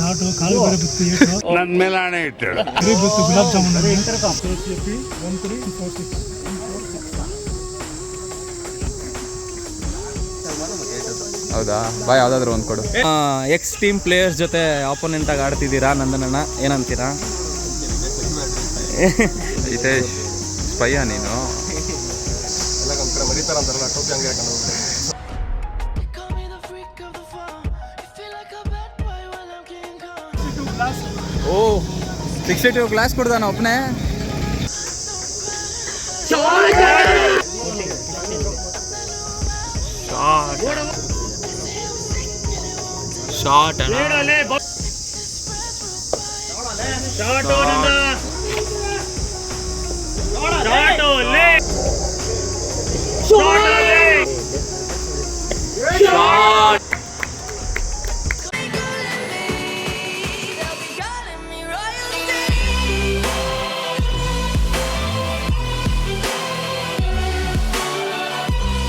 Auto ಕಾಲು ಬೇರೆ ಬಿತ್ತು ಏಟು ನನ್ನ ಮೇಲೆ ಆಣೆ ಇಟ್ಟು ಬರೀ ಬಿತ್ತು ಗುಲಾಬ್ ಜಾಮೂನ್ KCP 1346 ಹೌದಾ ಬಾ ಯಾವುದಾದ್ರೂ ಒಂದು ಕೊಡು. ಎಕ್ಸ್ ಟೀಮ್ ಪ್ಲೇಯರ್ಸ್ ಜೊತೆ ಆಪೋನೆಂಟ್ ಆಗಿ ಆಡ್ತಿದ್ದೀರಾ ನಂದನಣ್ಣ, ಏನಂತೀರಾ? ಹಿತೇಶ್ ಸ್ಪೈಯಾ ನೀನು? ಓ 62 ಗ್ಲಾಸ್ ಕೊಡ್ದಾನ ಒಬ್ಬನೇ. Shot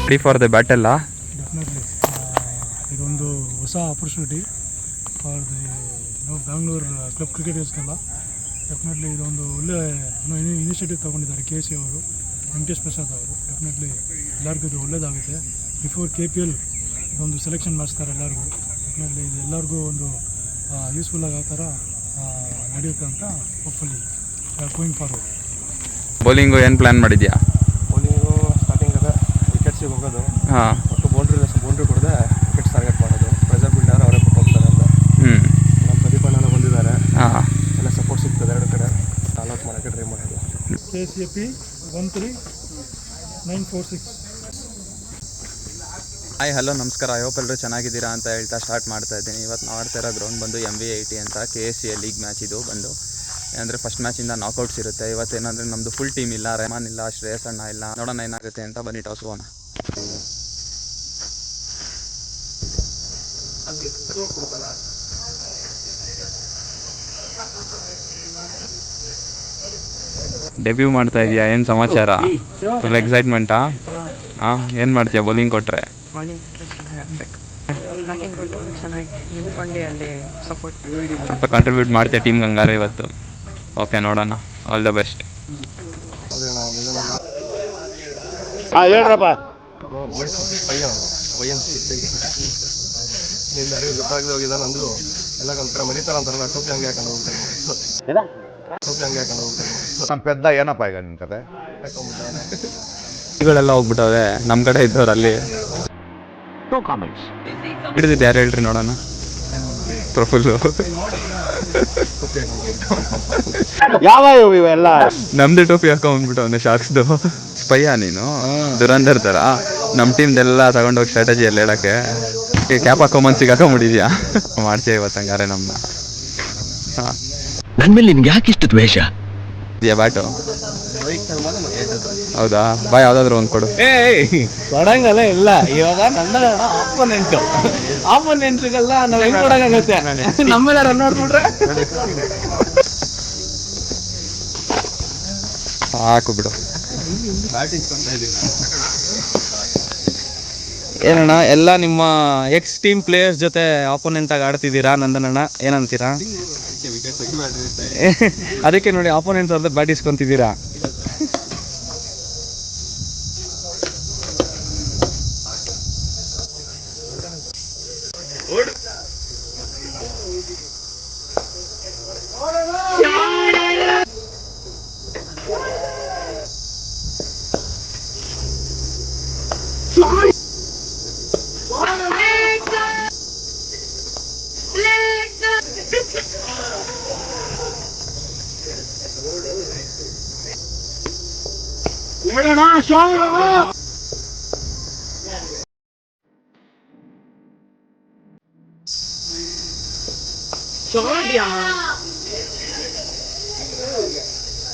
ready for the battle. Definitely ಇದೊಂದು ಹೊಸ opportunity for the Bangalore club ಕ್ರಿಕೆಟರ್ಸ್ಗೆಲ್ಲ. ಡೆಫಿನೆಟ್ಲಿ ಇದೊಂದು ಒಳ್ಳೆ ಇನಿಷಿಯೇಟಿವ್ ತೊಗೊಂಡಿದ್ದಾರೆ KC ಅವರು, ವೆಂಕಟೇಶ್ ಪ್ರಸಾದ್ ಅವರು. ಡೆಫಿನೆಟ್ಲಿ ಎಲ್ಲರಿಗೂ ಇದು ಒಳ್ಳೆಯದಾಗುತ್ತೆ. ಬಿಫೋರ್ KPL ಇದೊಂದು ಸೆಲೆಕ್ಷನ್ ಮಾಡಿಸ್ತಾರೆ ಎಲ್ಲರಿಗೂ. ಡೆಫಿನೆಟ್ಲಿ ಇದು ಎಲ್ಲರಿಗೂ ಒಂದು ಯೂಸ್ಫುಲ್ಲಾಗಿ ಆ ಥರ ನಡೆಯುತ್ತೆ ಅಂತ ಹೋಪ್ಫುಲಿ ಗೋಯಿಂಗ್ ಫಾರ್ವರ್ಡ್. ಬೌಲಿಂಗು ಏನು ಪ್ಲ್ಯಾನ್ ಮಾಡಿದ್ಯಾ? ಬೌಲಿಂಗು ಸ್ಟಾರ್ಟಿಂಗ್ ಅದ ವಿಕೆಟ್ಸಿಗೆ ಹೋಗೋದು. ಹಾಂ, ಒಟ್ಟು ಬೌಂಡ್ರಿ ಕೊಡದೆ ವಿಕೆಟ್ಸ್ ಟಾರ್ಗೆಟ್ ಮಾಡೋದು. ಪ್ರೆಸರ್ ಬಿಲ್ಡರ್ ಅವರೇ ಕೊಟ್ಟು ಹೋಗ್ತಾರೆ ಅಂತ. ನಮ್ಮ ಪ್ರದೀಪಣ್ಣನ ಬಂದಿದ್ದಾರೆ. ಹಾಂ, ಎಲ್ಲ ಸಪೋರ್ಟ್ ಸಿಗ್ತದೆ ಎರಡು ಕಡೆ. ಆಲ್ಔಟ್ ಮಾಡೋಕ್ಕೆ ಟ್ರೈ ಮಾಡೋದು. KCP 13946. ಹಾಯ್ ಹಲೋ ನಮಸ್ಕಾರ. ಐ ಹೋಪ್ ಎಲ್ಲರೂ ಚೆನ್ನಾಗಿದ್ದೀರಾ ಅಂತ ಹೇಳ್ತಾ ಸ್ಟಾರ್ಟ್ ಮಾಡ್ತಾ ಇದ್ದೀನಿ. ಇವತ್ತು ನಾವು ಆಡ್ತಾ ಇರೋ ಗ್ರೌಂಡ್ ಬಂದು MV80 ಅಂತ KCL ಲೀಗ್ ಮ್ಯಾಚ್ ಇದು ಬಂದು. ಅಂದರೆ ಫಸ್ಟ್ ಮ್ಯಾಚಿಂದ ನಾಕೌಟ್ಸ್ ಇರುತ್ತೆ. ಇವತ್ತೇನಂದರೆ ನಮ್ಮದು ಫುಲ್ ಟೀಮ್ ಇಲ್ಲ, ರೆಹಮಾನ್ ಇಲ್ಲ, ಶ್ರೇಯಸ್ ಅಣ್ಣ ಇಲ್ಲ. ನೋಡೋಣ ಏನಾಗುತ್ತೆ ಅಂತ, ಬನ್ನಿ ಟಾಸ್ ಹೋಗೋಣ. ಡೆಬ್ಯೂ ಮಾಡ್ತಾ ಇದೆಯಾ? ಏನು ಸಮಾಚಾರ? ಫುಲ್ ಎಕ್ಸೈಟ್ಮೆಂಟಾ? ಹಾಂ, ಏನು ಮಾಡ್ತೀಯಾ ಬೌಲಿಂಗ್ ಕೊಟ್ಟರೆ? ಸ್ವಲ್ಪ ಕಾಂಟ್ರಿಬ್ಯೂಟ್ ಮಾಡ್ತೀಯ ಟೀಮ್ಗೆ ಹಂಗಾರೆ ಇವತ್ತು? ಓಕೆ, ನೋಡೋಣ. All the best. ಹೇಳ್ರಪ್ಪ. ಗೊತ್ತಾಗದೆ ಹೋಗಿದ್ದಾನೆ ಅಂದ್ರು ಎಲ್ಲ ಒಂಥರ ಮರಿತಾರಂತಾರಲ್ಲ, ಟೋಪಿ ಹಂಗೆ ಹಾಕೊಂಡು ಹೋಗ್ತಾರೆ. ನಮ್ಮ ಪೆದ್ದ ಏನಪ್ಪ ಈಗ ನಿನ್ನ ಕತೆ? ಇವುಗಳೆಲ್ಲ ಹೋಗ್ಬಿಟ್ಟವೆ ನಮ್ಮ ಕಡೆ ಇದ್ದವ್ರು ಅಲ್ಲಿ. ಹಿಡಿದಿದ್ದು ಯಾರು ಹೇಳ್ರಿ ನೋಡೋಣ. ಪ್ರಫುಲ್ಲು ಯಾವ ಇವೆಲ್ಲ ನಮ್ದು ಟೋಪಿ ಹಾಕೊಂಡ್ಬಿಟ್ಟು ಅವನೇ ಶಾರ್ಕ್ಸ್ದು. ಸ್ಪೈಯಾ ನೀನು? ದುರಂಧರ್ ಥರ ನಮ್ಮ ಟೀಮ್ದೆಲ್ಲ ತಗೊಂಡೋಗಿ ಸ್ಟ್ರಾಟಜಿ ಎಲ್ಲ ಹೇಳೋಕ್ಕೆ ಕ್ಯಾಪ್ ಹಾಕೊಂಬಂದು ಸಿಗಾಕೊಂಬಿಟ್ಟಿದ್ಯಾ? ಮಾಡ್ತೀಯ ಇವತ್ತು ಹಂಗಾರೆ ನಮ್ಮನ್ನ? ಹಾಂ, ನನ್ನ ಮೇಲೆ ನಿನ್ಗೆ ಯಾಕೆ ಇಷ್ಟು ದ್ವೇಷ? ಇದೆಯಾ ಬ್ಯಾಟು? ಹೌದಾ, ಬಾ ಯಾವುದಾದ್ರೂ ಒಂದು ಕೊಡು. ಕೊಡಂಗಲ್ಲ ಇಲ್ಲ. ಇವಾಗ ನನ್ನ ಆಪೋನೆಂಟ್ರಿಗೆಲ್ಲ ನಾವು ಹೆಂಗೆ ಕೊಡೋಕ್ಕಾಗತ್ತೆ? ನಮ್ಮೆಲ್ಲ ರನ್ ನೋಡ್ಬಿಟ್ರೆ ಸಾಕು ಬಿಡು. ಏನಣ್ಣ, ಎಲ್ಲ ನಿಮ್ಮ ಎಕ್ಸ್ ಟೀಮ್ ಪ್ಲೇಯರ್ಸ್ ಜೊತೆ ಆಪೋನೆಂಟ್ ಆಗಿ ಆಡ್ತಿದ್ದೀರಾ ನಂದನಣ್ಣ, ಏನಂತೀರಾ? ಅದಕ್ಕೆ ನೋಡಿ ಆಪೋನೆಂಟ್ಸ್ ಅವ್ರದ್ದು ಬ್ಯಾಟ್ ಇಸ್ಕೊಂತಿದ್ದೀರಾ.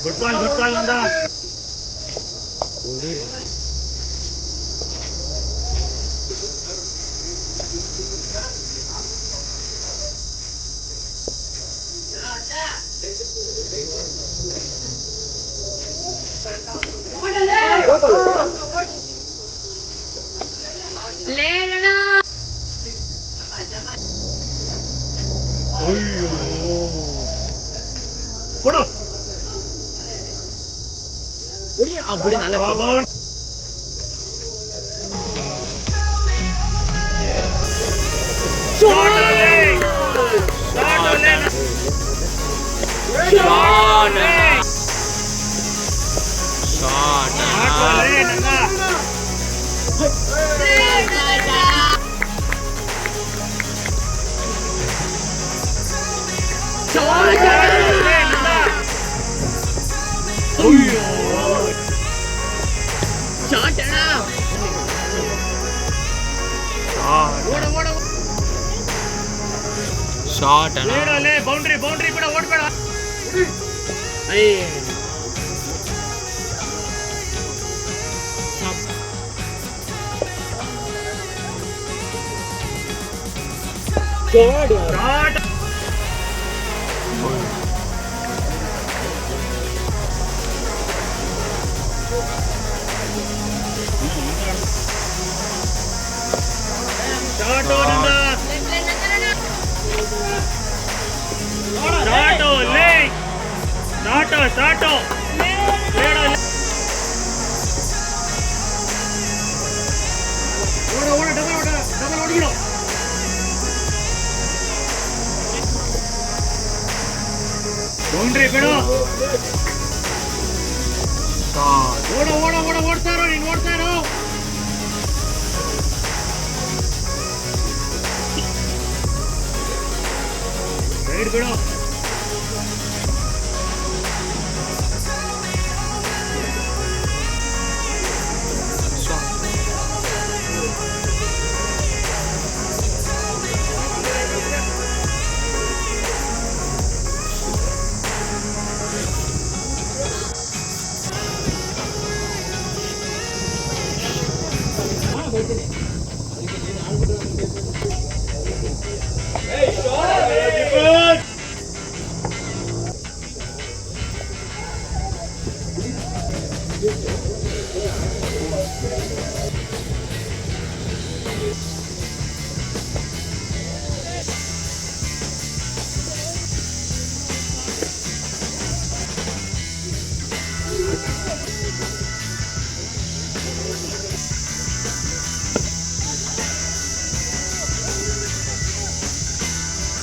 ಗುಡ್ ಬಾಲ್ ನಂದ. Lena. ಶಾರ್ಟ್ ಅಣ್ಣ.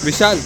ವಿಶಾಲ್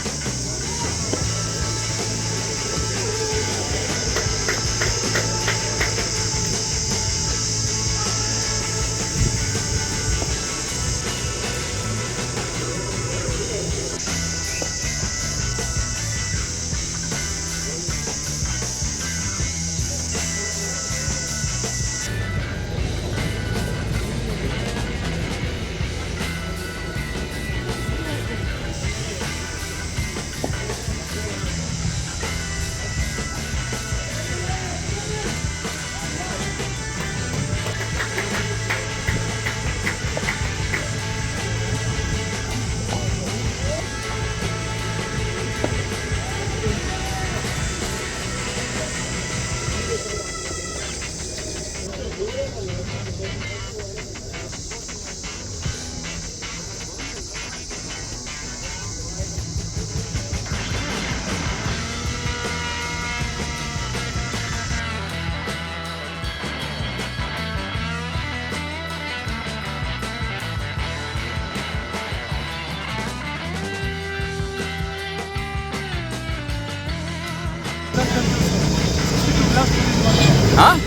ಹಾಂ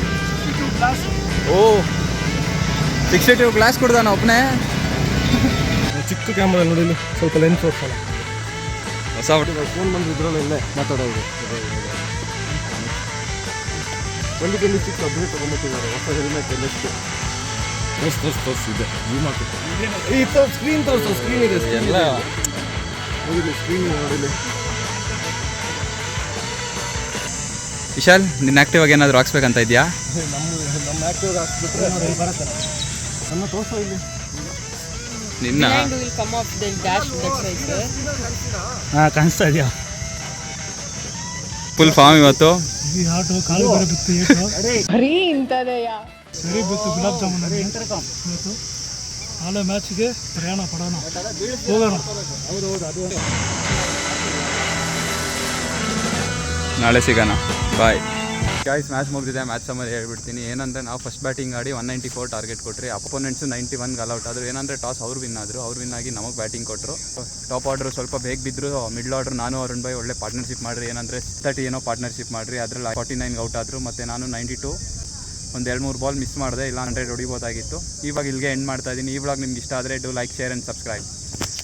ಓ 62 ಗ್ಲಾಸ್ ಕೊಡ್ದಾನ ಒಬ್ಬನೇ. ಚಿಕ್ಕ ಕ್ಯಾಮ್ರಾ ನೋಡಿ ಇಲ್ಲಿ ಸ್ವಲ್ಪ ಲೆನ್ಸ್ ತೋರಿಸಲ್ಲ. ಹೊಸ ಫೋನ್ ಬಂದು ಇದ್ರಲ್ಲಿ ಇಲ್ಲೇ ಮಾತಾಡೋದು. 2026 ಅಪ್ಡೇಟ್ ತೊಗೊಂಡ್ಬಿಟ್ಟಿದ್ದಾರೆ ಹೊಸ ಹೆಲ್ಮೆಟ್ ಎಲ್ಲಷ್ಟು. ಈ ಸ್ಕ್ರೀನ್ ತೋರಿಸು, ಸ್ಕ್ರೀನ್ ಇದೆ ಎಲ್ಲ ನೋಡಿ, ಸ್ಕ್ರೀನ್ ನೋಡಿಲಿ. ವಿಶಾಲ್ ನಿನ್ನ ಆ್ಯಕ್ಟಿವ್ ಆಗಿ ಏನಾದರೂ ಹಾಕ್ಸ್ಬೇಕಂತ ಇದೆಯಾ? ನಮ್ಮ ಆ್ಯಕ್ಟಿವ್ ಹಾಕ್ಸ್ಬಿಟ್ರೆ ಬರುತ್ತೆ. ನನ್ನ ತೋರಿಸೋ ಇಲ್ಲಿ ನಿನ್ನ ಹಾಂ ಕಾಣಿಸ್ತಾ ಇದೆಯಾ? ಫುಲ್ ಫಾರ್ಮ್ ಇವತ್ತು. ಈ ಆಟೋ ಕಾಲು ಬೇರೆ ಬಿತ್ತು, ಏಟು ಸರಿ ಬಿತ್ತು. ಗುಲಾಬ್ ಜಾಮೂನ್ ಇವತ್ತು ನಾಳೆ ಮ್ಯಾಚ್ಗೆ ಪ್ರಯಾಣ ಪಡೋಣ, ಹೋಗೋಣ. ನಾಳೆ ಸಿಗೋಣ, ಬಾಯ್. ಗಾಯ್ಸ್ ಮ್ಯಾಚ್ ಮುಗಿದಿದೆ. ಮ್ಯಾಚ್ ಸಮಯ ಹೇಳ್ಬಿಡ್ತೀನಿ. ಏನಂದರೆ ನಾವು ಫಸ್ಟ್ ಬ್ಯಾಟಿಂಗ್ ಆಡಿ 194 ಟಾರ್ಗೆಟ್ ಕೊಟ್ರಿ. ಅಪೋನೆಂಟ್ಸು 91 ಆಲ್ ಔಟ್ ಆದರು. ಏನಂದರೆ ಟಾಸ್ ಅವ್ರು ವಿನ್ ಆದರು. ಅವ್ರು ವಿನ್ ಆಗಿ ನಮಗೆ ಬ್ಯಾಟಿಂಗ್ ಕೊಟ್ಟರು. ಟಾಪ್ ಆರ್ಡ್ರು ಸ್ವಲ್ಪ ಬೇಗ ಬಿದ್ದರು. ಮಿಡ್ಲ್ ಆರ್ಡ್ರ್ ನಾನು ಅರುಣ್ ಭಾಯ್ ಒಳ್ಳೆ ಪಾರ್ಟ್ನರ್ಶಿಪ್ ಮಾಡಿರಿ. ಏನಂದರೆ 30 ಏನೋ ಪಾರ್ಟ್ನರ್ಶಿಪ್ ಮಾಡಿರಿ. ಅದರಲ್ಲಿ 49 ಔಟ್ ಆದರು. ಮತ್ತು ನಾನು 92 ಒಂದು 2-3 ಬಾಲ್ ಮಿಸ್ ಮಾಡಿದೆ. ಇಲ್ಲ 100 ಹೊಡಿಬೋದಾಗಿತ್ತು. ಇವಾಗ ಇಲ್ಲಿಗೆ ಎಂಡ್ ಮಾಡ್ತಾ ಇದ್ದೀನಿ. ಈ ವ್ಲಾಗ್ ನಿಮ್ಗೆ ಇಷ್ಟ ಆದರೆ do like, share and subscribe.